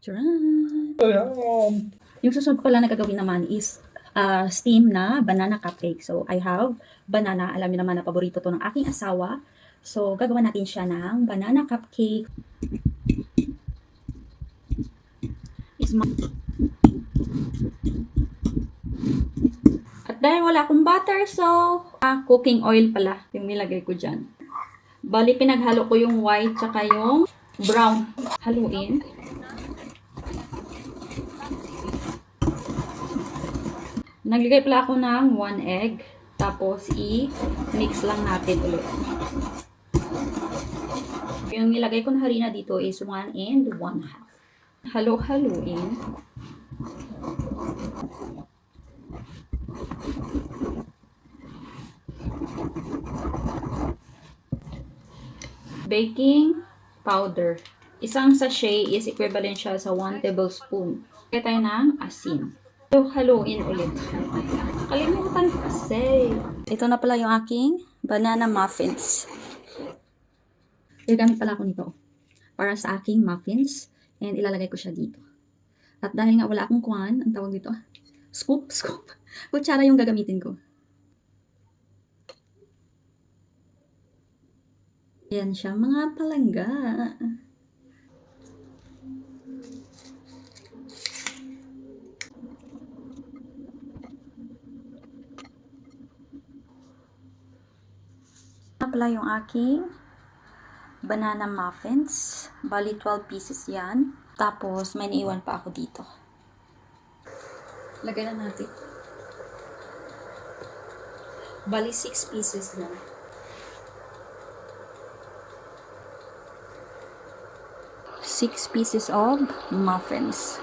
Charan! Yung susunod pala na gagawin naman is steam na banana cupcake. So, I have banana. Alam niyo naman na paborito to ng aking asawa. So, gagawa natin siya ng banana cupcake. At dahil wala akong butter, so cooking oil pala yung nilagay ko dyan. Bali, pinaghalo ko yung white tsaka yung brown. Haluin. Naglagay pala ako ng 1 egg. Tapos, i-mix lang natin ulit. Yung nilagay ko na harina dito is 1 and 1/2. Halo-haluin. Baking powder. Isang sachet is equivalent siya sa 1 tablespoon. Kaya tayo ng asin. So, haluin ulit. Kalimutan kasi. Ito na pala yung aking banana muffins. Gagamit pala ako nito para sa aking muffins. And ilalagay ko siya dito. At dahil nga wala akong kuwan, ang tawag dito, scoop. Kutsara yung gagamitin ko. Yan siya, mga palangga. Pala yung aking banana muffins. Bali 12 pieces yan. Tapos may naiwan pa ako dito. Lagay na natin. Bali 6 pieces na. Six pieces of muffins.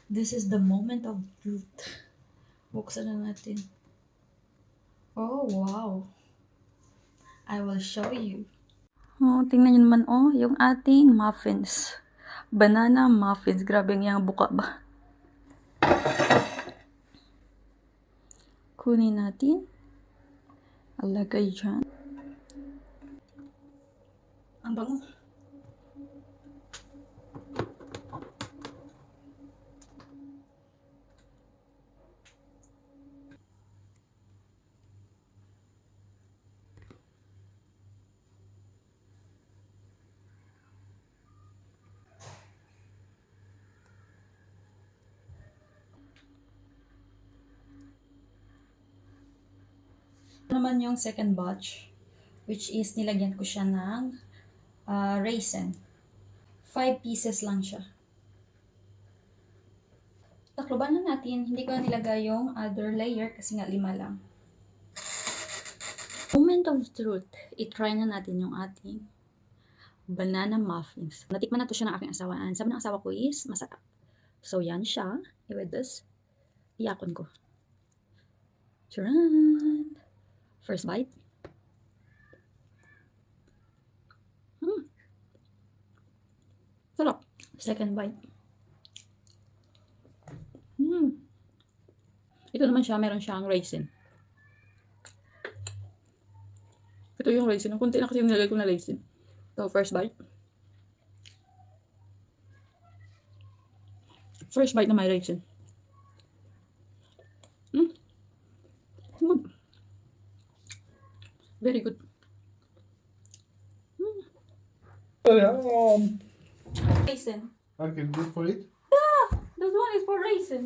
This is the moment of truth. Buksan na natin. Oh, wow. I will show you. Oh, tingnan nyo naman, oh, yung ating muffins. Banana muffins. Grabe nga buka ba? Kunin natin. Alagay dyan. Ang bango. Naman yung second batch, which is nilagyan ko siya ng raisin. 5 pieces lang siya. Takloban na natin. Hindi ko na nilagay yung other layer kasi nga 5 lang. Moment of truth. I-try na natin yung ating banana muffins. Natikman na to siya ng aking asawa. Sabi ng asawa ko is masarap. So yan siya. With this, iyakon ko. Charan! First bite. Sarap. Second bite. Ito naman siya, meron siyang raisin. Ito yung raisin. Ang kunti na kasi yung nilagay ko na raisin. So, first bite. First bite na may raisin. Good. Very good. Raisin. I can go for it. Yeah, this one is for raisin.